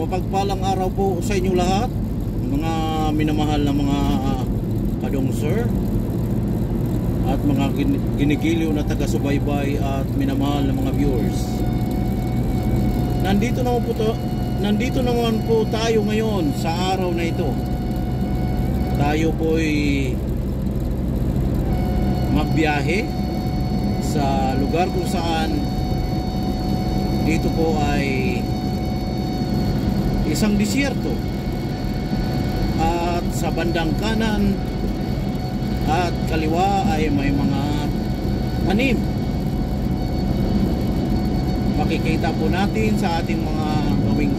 mapagpalang araw po sa inyo lahat, mga minamahal na mga kadongser at mga ginigiliw na taga-subaybay at minamahal na mga viewers. Nandito naman po tayo ngayon sa araw na ito. Tayo po'y magbiyahe sa lugar kung saan dito po ay isang disyerto, at sa bandang kanan at kaliwa ay may mga tanim. Makikita po natin sa ating mga gawing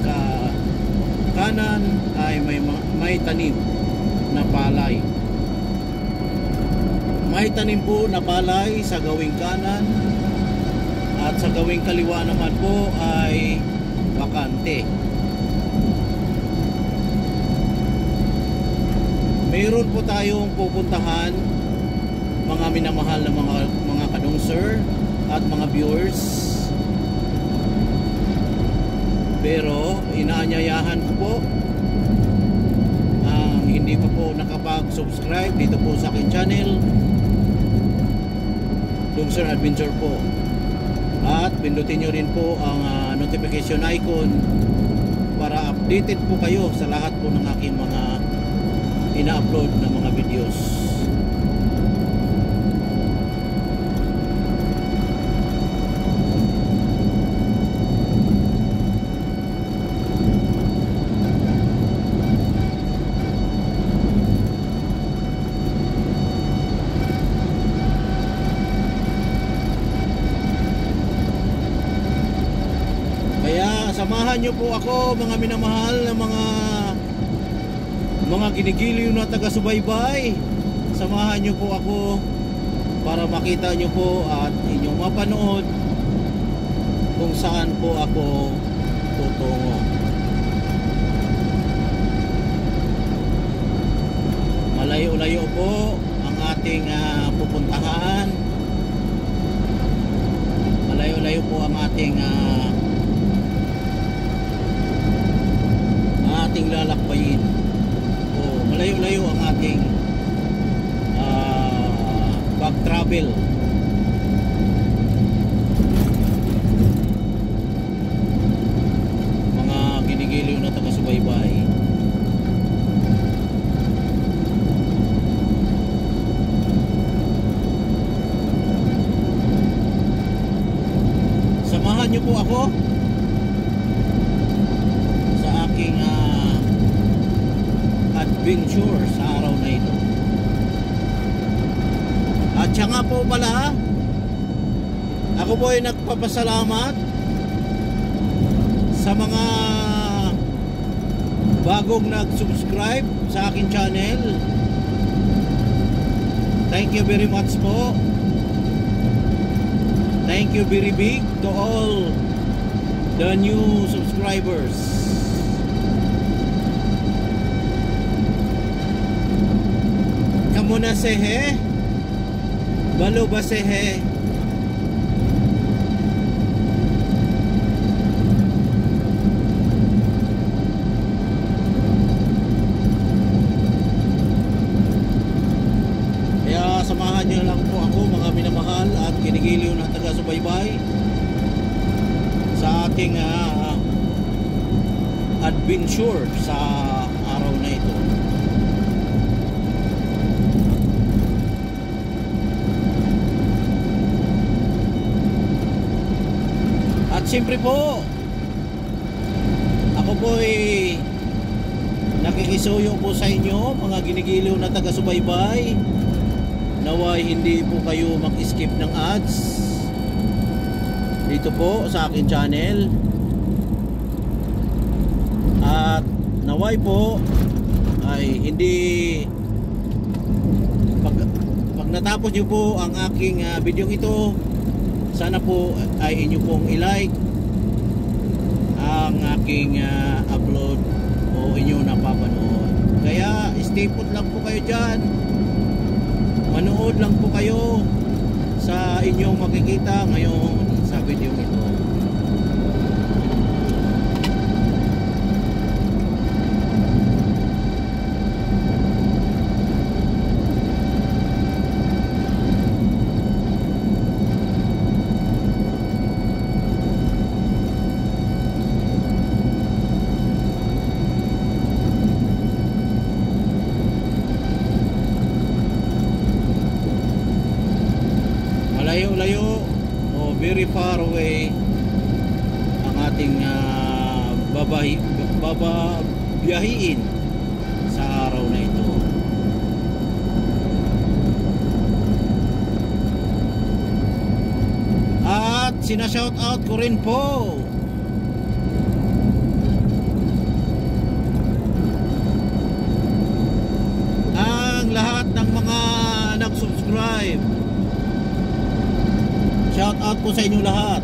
kanan ay may tanim na palay. May tanim po na palay sa gawing kanan, at sa gawing kaliwa naman po ay bakante. Mayroon po tayong pupuntahan, mga minamahal na mga kadongser at mga viewers. Pero inaanyayahan ko po ang hindi pa po nakapag-subscribe dito po sa akin channel, Dongser Adventure po. At pindutin nyo rin po ang notification icon para updated po kayo sa lahat po ng aking mga ina-upload na mga videos. Kaya samahan nyo po ako, mga minamahal na mga ginigiliw na taga-subaybay. Samahan nyo po ako para makita nyo po at inyong mapanood kung saan po ako tutungo. Malayo-layo po ang ating pupuntahan. Malayo-layo po ang ating lalakbayin. Malayo-layo ang ating back travel. Mga ginigiliw na taga-subaybay. Samahan niyo po ako sa aking adventure sa araw na ito. At siya nga po pala, ako po ay nagpapasalamat sa mga bagong nag-subscribe sa akin channel. Thank you very much po. Thank you very big to all the new subscribers. Muna sehe balo ba sehe. Kaya samahan niyo lang po ako, mga minamahal at ginigiliw na taga-subaybay, sa ating adventure sa araw na ito. At siyempre po, ako po ay nakikisuyo po sa inyo, mga ginigiliw na taga-subaybay. Naway hindi po kayo mag-skip ng ads dito po sa akin channel. At naway po ay hindi pag natapos nyo po ang aking video ito, sana po ay inyo pong i-like ang aking upload o inyo napapanood. Kaya stay put lang po kayo dyan, manood lang po kayo sa inyong makikita ngayon sa video ito. very far away ang ating biyahiin sa araw na ito. At sinashout out ko rin po ang lahat ng mga nag-subscribe. Shout out po sa inyo lahat.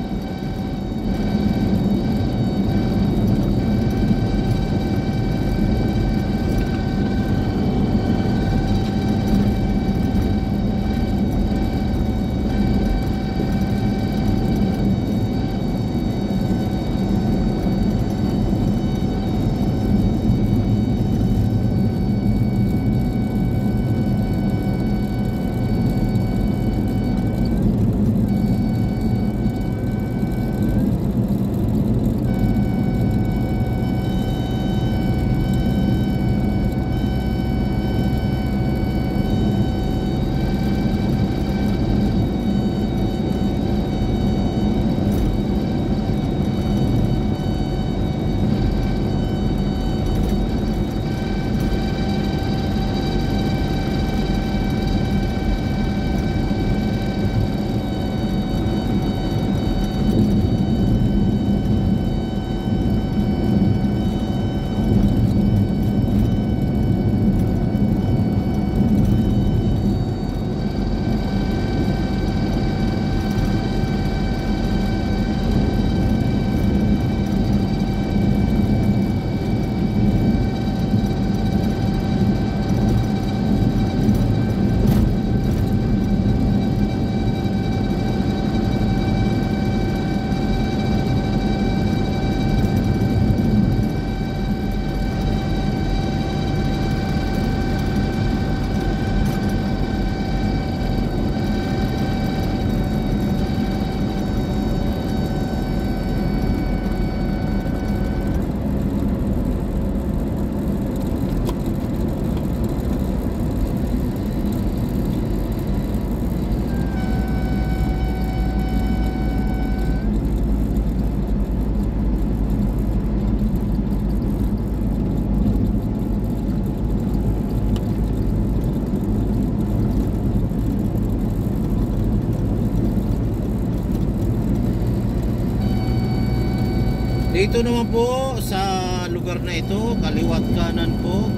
Dito naman po sa lugar na ito, kaliwat kanan po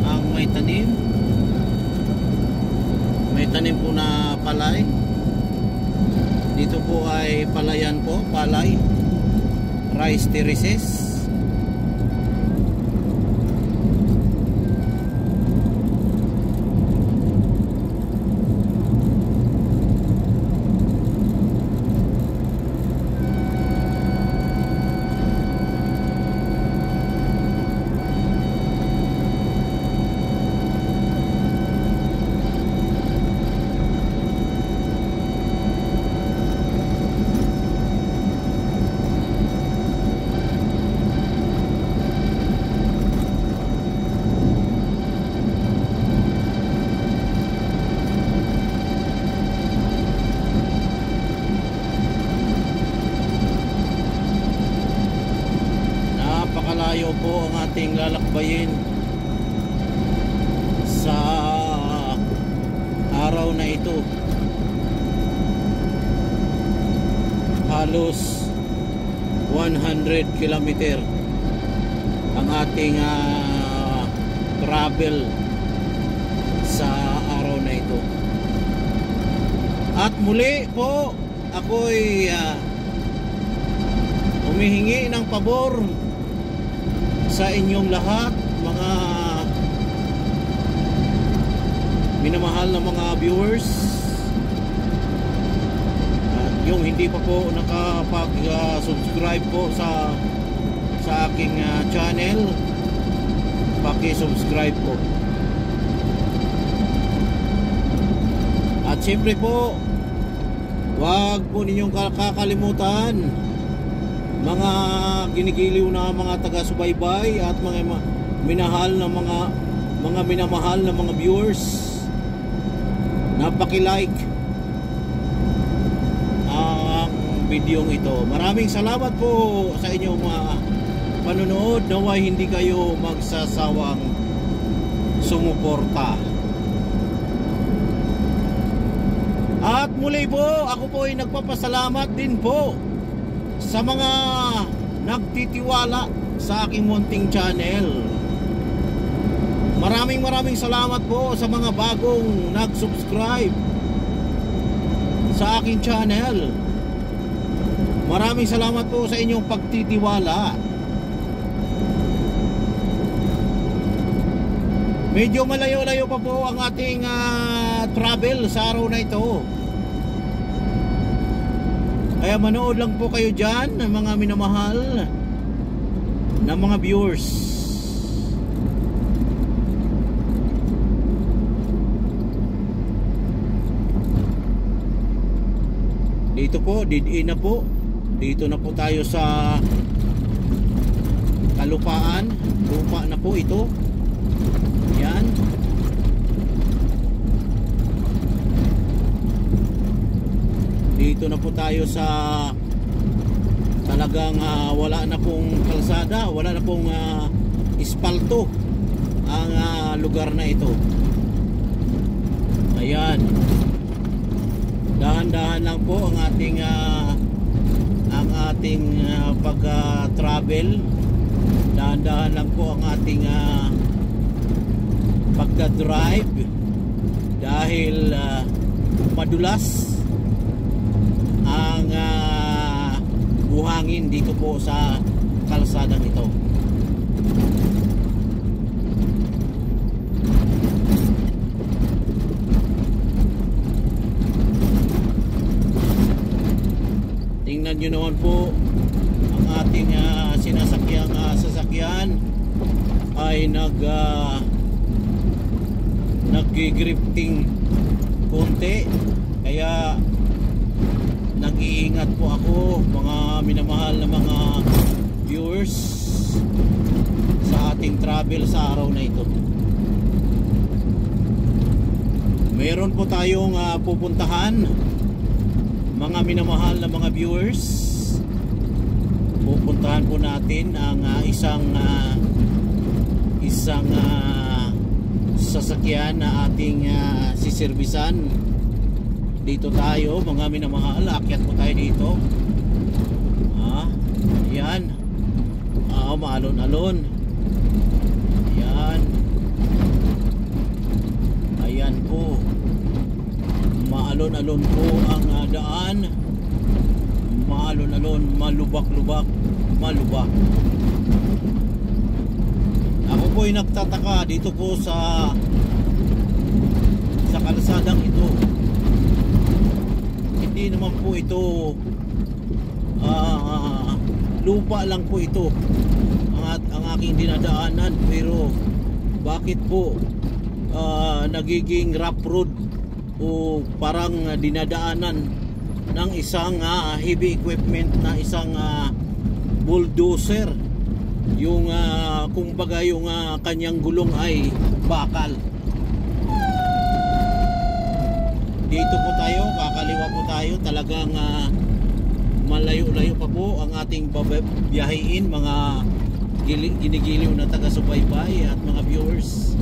ang may tanim. May tanim po na palay. Dito po ay palayan po, palay, rice terraces. Napakalayo po ang ating lalakbayin sa araw na ito. Halos 100 kilometer ang ating travel sa araw na ito. At muli po ako'y humihingi ng pabor sa inyong lahat, mga minamahal na mga viewers, at yung hindi pa po nakapag-subscribe po sa aking channel, paki-subscribe po. At siyempre po, wag po ninyong kakalimutan mga ginigiliw na mga taga-subaybay at mga minamahal na mga viewers na paki-like ang bidyong ito. Maraming salamat po sa inyong panonood. Naway hindi kayo magsasawang sumuporta. At muli po, ako po ay nagpapasalamat din po sa mga nagtitiwala sa aking munting channel. Maraming salamat po sa mga bagong nag-subscribe sa aking channel. Maraming salamat po sa inyong pagtitiwala. Medyo malayo-layo pa po ang ating travel sa araw na ito. Kaya manood lang po kayo dyan, mga minamahal na mga viewers. Dito po, did-in na po. Dito na po tayo sa kalupaan. Lupa na po ito. Yan. Dito na po tayo sa talagang wala na pong kalsada, wala na pong ispalto ang lugar na ito. Ayan. Dahan-dahan lang po ang ating pag-travel. Dahan-dahan lang po ang ating pagka-drive dahil madulas ang buhangin dito po sa kalsadang ito. Tingnan nyo naman po ang ating sasakyan ay nag-grifting konti, kaya nag-iingat po ako, mga minamahal na mga viewers, sa ating travel sa araw na ito. Meron po tayong pupuntahan, mga minamahal na mga viewers. Pupuntahan po natin ang isang sasakyan na ating siservisan. Dito tayo, mga minamahal, akyat po tayo dito. Ayan. Maalon-alon. Ayan. Ayan po. Maalon-alon po ang daan. Maalon-alon, malubak-lubak, malubak. Ako po ay nagtataka dito po sa kalsadang ito. Hindi naman po ito lupa lang po ito ang aking dinadaanan, pero bakit po nagiging rough road o parang dinadaanan ng isang heavy equipment na isang bulldozer, yung kumbaga yung kanyang gulong ay bakal. Dito po tayo, kakaliwa po tayo, talagang malayo-layo pa po ang ating babiyahiin, mga ginigiliw na taga-subaybay at mga viewers.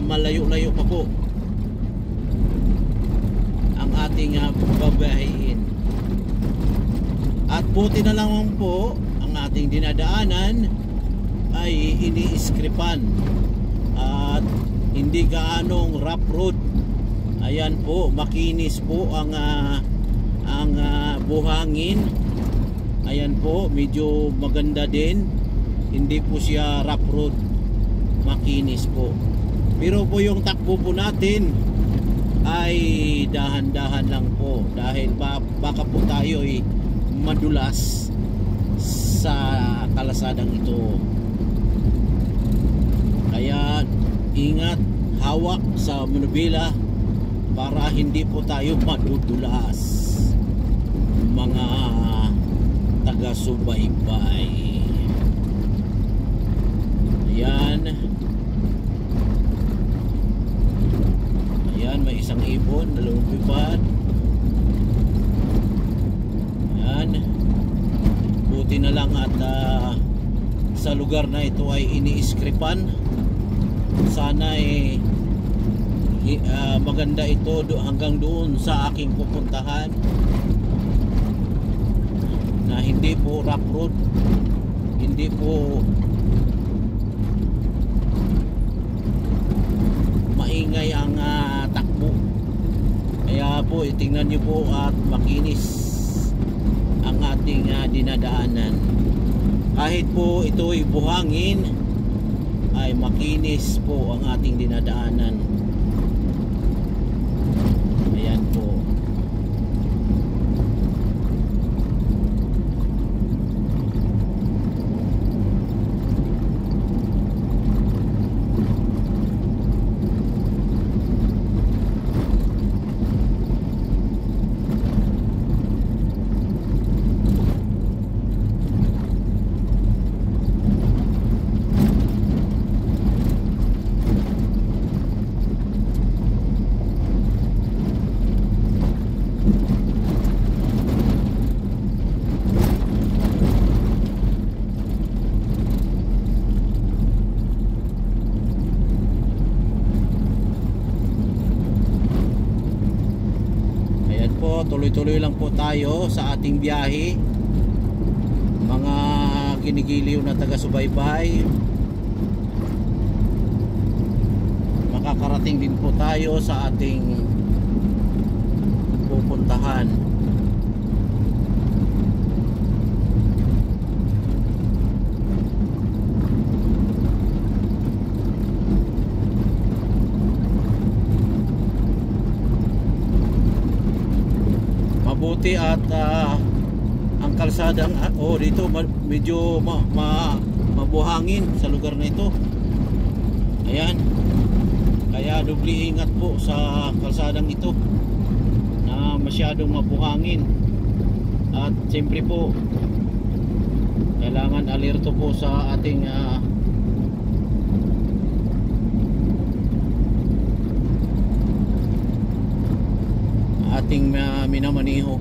Malayo-layo pa po ang ating babiyahiin. At buti na lang po ang ating dinadaanan ay ini-scripan at hindi gaanong rough road. Ayan po, makinis po ang buhangin. Ayan po, medyo maganda din. Hindi po siya rough road, makinis po. Pero po yung takbo po natin ay dahan-dahan lang po, dahil baka po tayo ay madulas sa kalsadang ito. Kaya ingat, hawak sa manubila para hindi po tayo madudulas, mga taga-subaybay. Ayan. Ayan, may isang ibon na lumipad. sa lugar na ito ay iniiskripan. Sana maganda ito hanggang doon sa aking pupuntahan, na hindi po rough road, hindi po maingay ang takbo. Kaya po tingnan nyo po at makinis ang ating dinadaanan. Kahit po ito'y buhangin, ay makinis po ang ating dinadaanan. Ayan po. Tuloy-tuloy lang po tayo sa ating biyahe, mga ginigiliw na taga-subaybay. Makakarating din po tayo sa ating pupuntahan. Mabuti at ang kalsadang dito medyo mabuhangin sa lugar na ito. Ayan, kaya dubli ingat po sa kalsadang ito na masyadong mabuhangin. At siyempre po kailangan alerto po sa ating minamaniho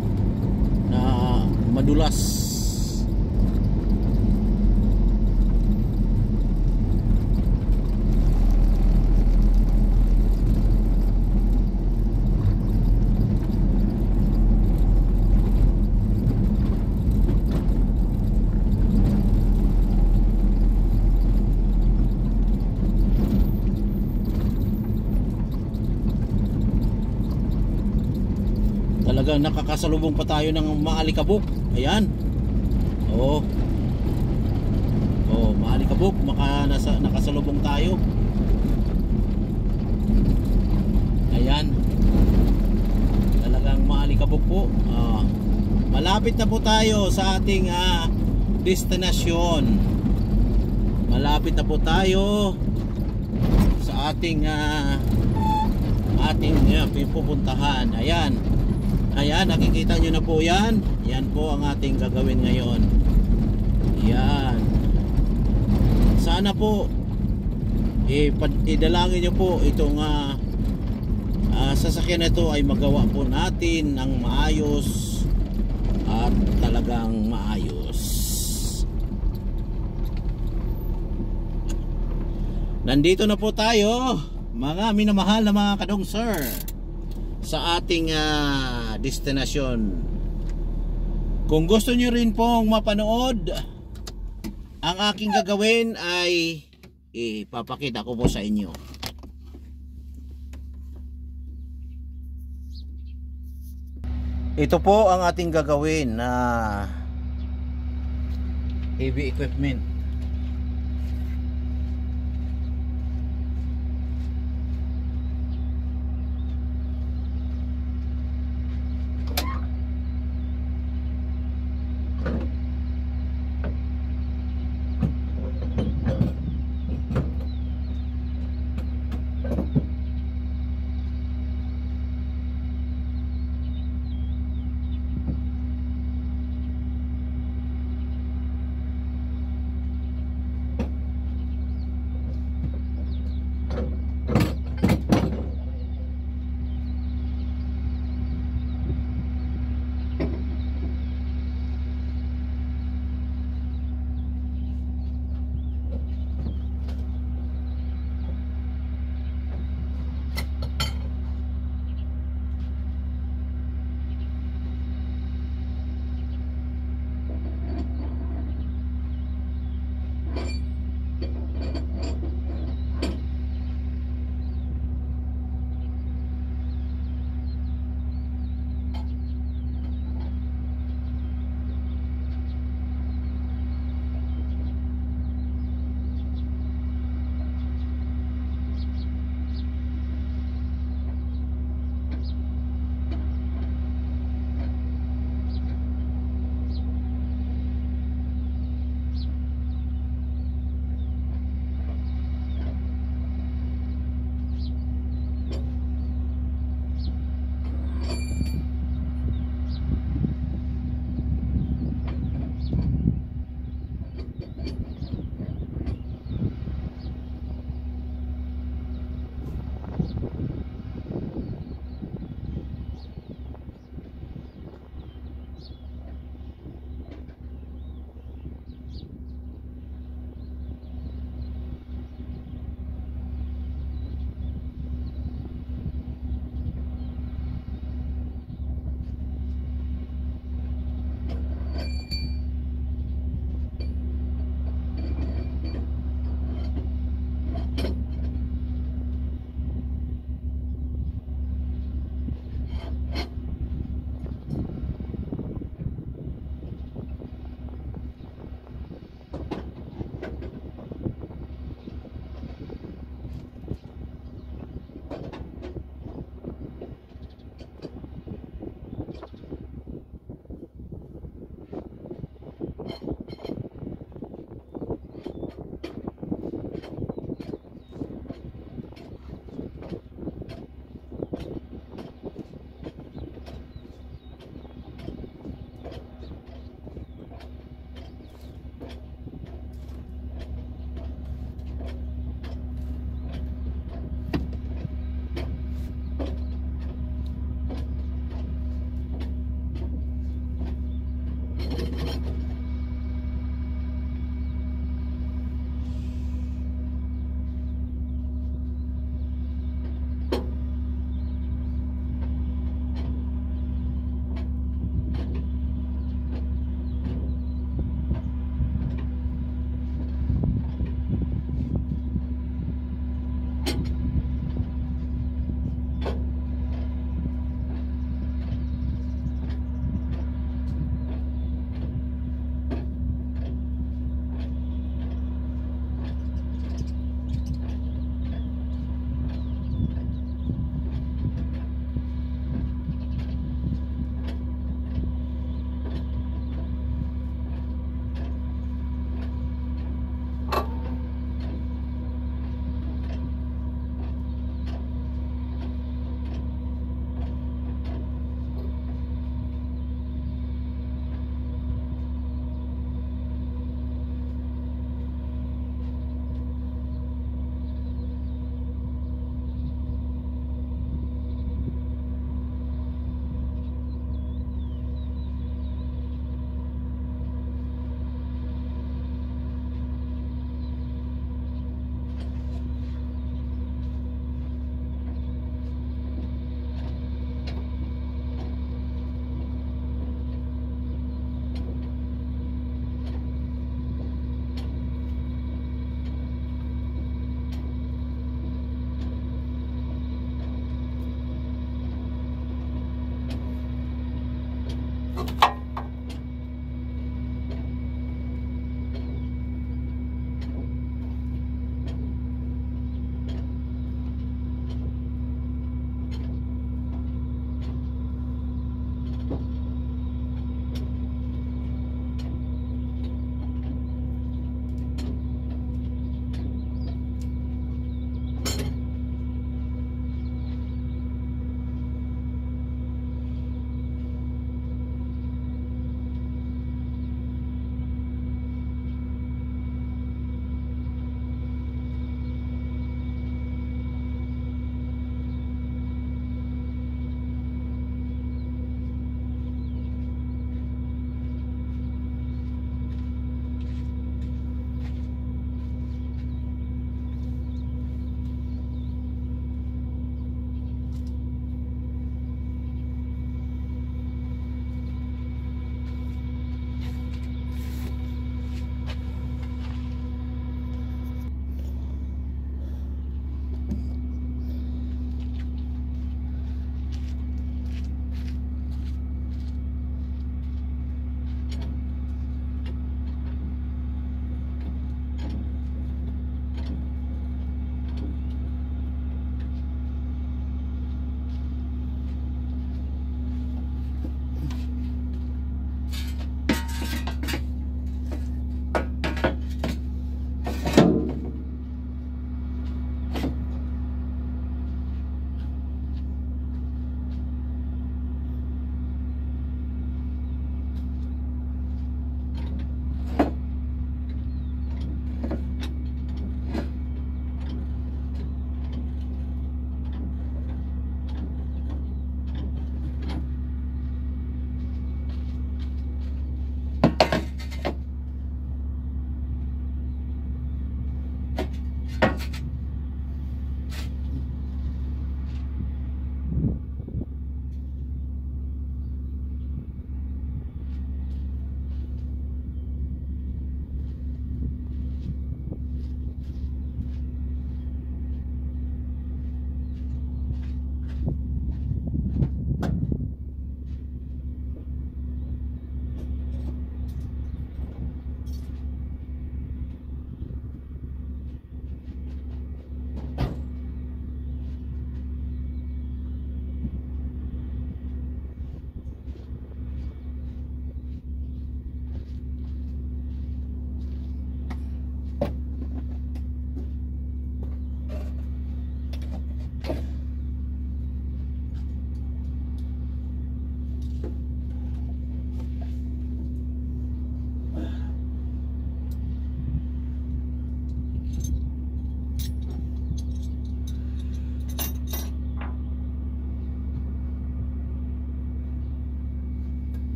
na madulas. Talagang nakakasalubong pa tayo ng maalikabok. Ayan. Maalikabok, nakasalubong tayo. Ayan. Talagang maalikabok po. Malapit na po tayo sa ating destinasyon. Malapit na po tayo sa ating pupuntahan. Ayan. Ayan, nakikita nyo na po yan. Yan po ang ating gagawin ngayon. Yan. Sana po idalangin nyo po itong sasakyan na ito ay magawa po natin ng maayos at talagang maayos. Nandito na po tayo, mga minamahal na mga kadong sir, sa ating destinasyon. Kung gusto nyo rin pong mapanood ang aking gagawin, ay ipapakita ko po sa inyo. Ito po ang ating gagawin na heavy equipment.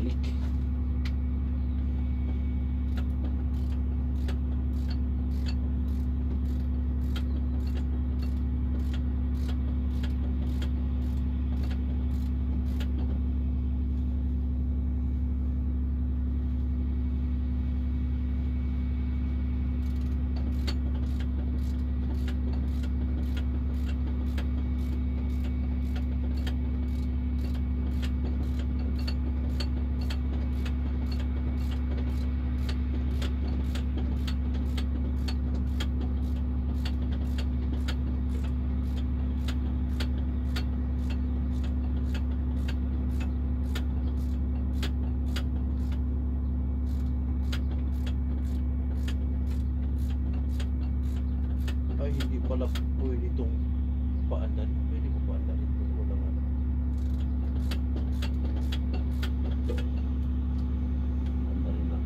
balik. Ay, hindi pala pwede itong paandan. Pwede mo paandan ito. Walang ano. Paandan lang.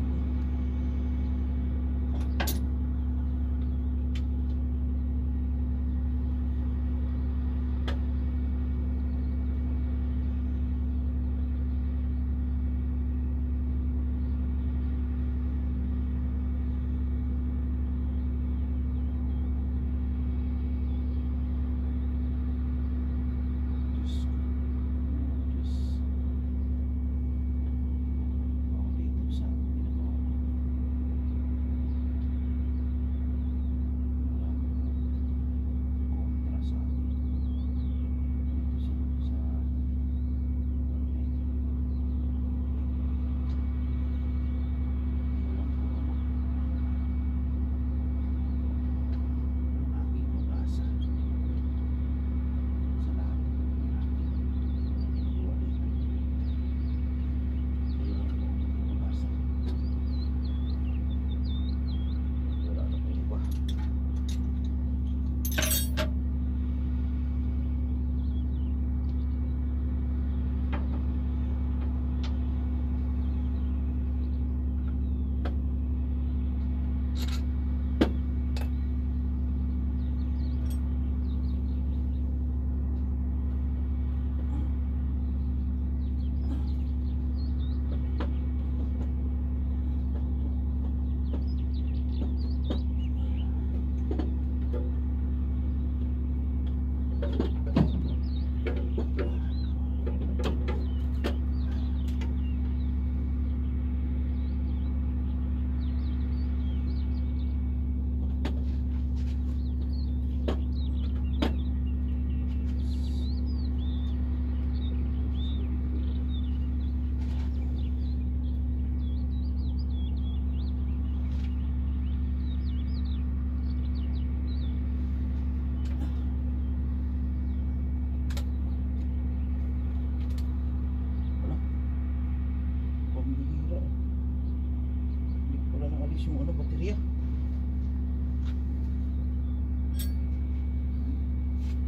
Yung ano, baterya.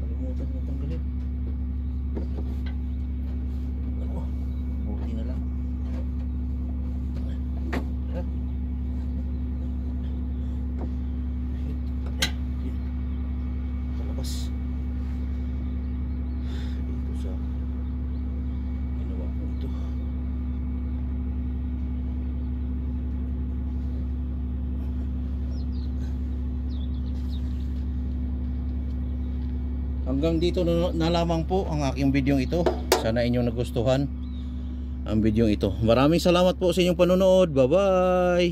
Kalimutan na tanggalin. Ano? Buti na lang. Kalabas. Dito sa ginawa ko ito. Hanggang dito na lamang po ang aking video ito. Sana inyong nagustuhan ang video ito. Maraming salamat po sa inyong panonood. Bye bye.